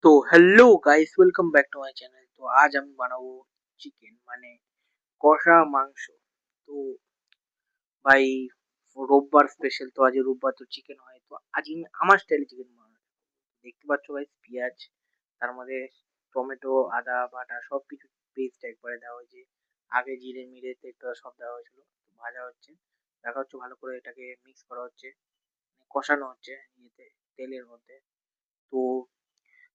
তো hello guys, welcome back to my channel. তো আজ আমি বানাবো চিকেন, মানে কষা মাংস। তো ভাই, রোববার স্পেশাল, তো আজ রোববার তো চিকেন হয়। তো আজ আমি আমার স্টাইলে চিকেন বানাবো। দেখতে পাচ্ছ গাইস, পেঁয়াজ, তার মধ্যে টমেটো, আদা বাটা সব কিছু পেস্ট একবারে দেওয়া হয়েছে। আগে জিরে মিরে তেজপাতা সব দেওয়া হয়েছিল, ভাজা হচ্ছে, দেখা হচ্ছে ভালো করে এটাকে মিক্স করা হচ্ছে, কষানো হচ্ছে ইয়েতে, তেলের মধ্যে। তো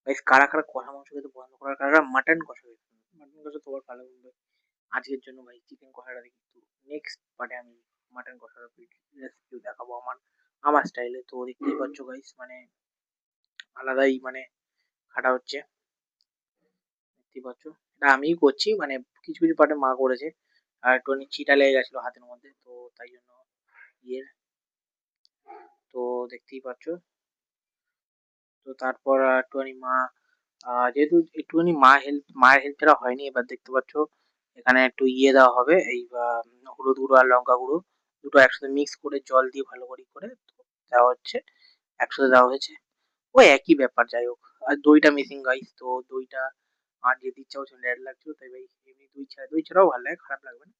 গাইস, কারা কারা কষা মাংস খেতে পছন্দ করে, কারা কারা মাটন কষা খেতে পছন্দ করে? মাটন কষা তোমার ভালো বলবে। আজকের জন্য ভাই চিকেন কষাটা দেখি, তো নেক্সট পার্টে আমি মাটন কষার রেসিপি দেখাবো আমার আমার স্টাইলে। তো দেখতেই পাচ্ছ গাইস, মানে আলাদাই মানে খাটা হচ্ছে, দেখতেই পাচ্ছ। এটা আমিই করছি, মানে কিছু কিছু পার্টে মা করেছে, আর একটুখানি ছিটা লেগে গেছিল হাতের মধ্যে, তো তাই জন্য ইয়ে। তো দেখতেই পাচ্ছ। তো তারপর একটুখানি মা, যেহেতু একটুখানি মায়ের হেল্প ছাড়া হয়নি, এবার দেখতে পাচ্ছ এখানে একটু ইয়ে দেওয়া হবে, এই হলুদ গুঁড়ো আর লঙ্কা গুঁড়ো দুটো একসাথে মিক্স করে জল দিয়ে ভালো করে তো দেওয়া হচ্ছে, একসাথে দেওয়া হয়েছে। ওই একই ব্যাপার, যাই হোক। আর দইটা মিসিং গাইস, তো দইটা আর যেতে ইচ্ছা হচ্ছে, রেড লাগছিল, তাই ভাই এমনি দই ছাড়াও ভালো লাগে, খারাপ লাগবে না।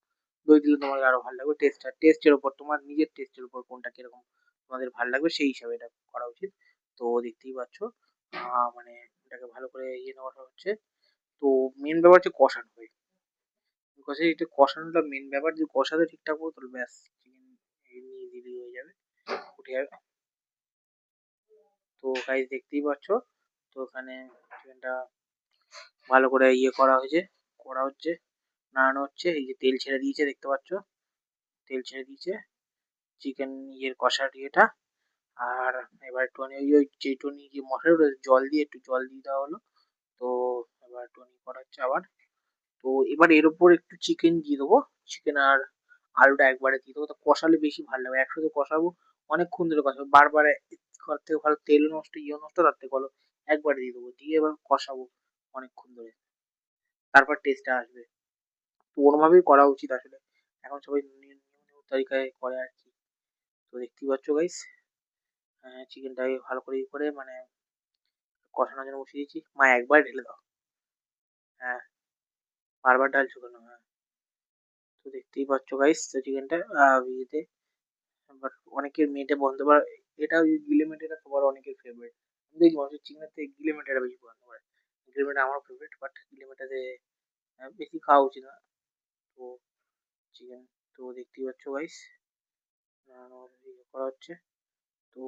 দই দিলে তোমার আরো ভালো লাগবে। টেস্টের উপর, তোমার নিজের টেস্টের উপর কোনটা কিরকম তোমাদের ভালো লাগবে সেই হিসাবে এটা করা উচিত। তো দেখতেই পাচ্ছ, মানে এটাকে ভালো করে ইয়ে নেওয়া হচ্ছে। তো মেন ব্যাপার হচ্ছে কষানো ভাই, কষে এটা কষানোটা মেন ব্যাপার। যদি কষাতে ঠিকঠাক মতো, তাহলে ব্যাস চিকেন এমনি ইজিলি হয়ে যাবে, উঠে যাবে। তো গাইস দেখতেই পাচ্ছ, তো এখানে চিকেনটা ভালো করে ইয়ে করা হচ্ছে, নাড়ানো হচ্ছে। এই যে তেল ছেড়ে দিয়েছে, দেখতে পাচ্ছ তেল ছেড়ে দিয়েছে চিকেন ইয়ের কষার ইয়েটা। আর এবার একটুখানি ওই যেটুনি যে মশলাটা জল দিয়ে, একটু জল দিয়ে দেওয়া হলো। তো এবার একটুখানি করা হচ্ছে আবার। তো এবার এর উপর একটু চিকেন দিয়ে দেবো, চিকেন আর আলুটা একবারে দিয়ে দেবো। তো কষালে বেশি ভালো লাগবে, একসাথে কষাবো অনেকক্ষণ ধরে কষাবো, বারবার ঘর থেকে ভালো তেল নষ্ট ইয়ে নষ্ট, তার থেকে ভালো একবারে দিয়ে দেবো, দিয়ে এবার কষাবো অনেকক্ষণ ধরে, তারপর টেস্টটা আসবে। তো ওরভাবেই করা উচিত আসলে, এখন সবাই নিউ নিউ তরিকায় করে আর কি। তো দেখতেই পাচ্ছ গাইস, চিকেনটাকে ভালো করে ই করে মানে কষানোর জন্য বসিয়ে দিয়েছি। মা একবার ঢেলে দাও, হ্যাঁ, বারবার ঢালছো কেন? হ্যাঁ। তো দেখতেই পাচ্ছ গাইস, তো চিকেনটা ইয়েতে, বাট অনেকের মেয়েটা বন্ধ করা, এটা ওই গিলে মেটেটা সবার অনেকের ফেভারিট। আমি দেখি মানুষের চিকেনের থেকে গিলে মেটেটা বেশি পছন্দ করে। গিলে মেটে আমারও ফেভারিট, বাট গিলে মেটাতে বেশি খাওয়া উচিত না। তো চিকেন, তো দেখতেই পাচ্ছ গাইস, করা হচ্ছে। তো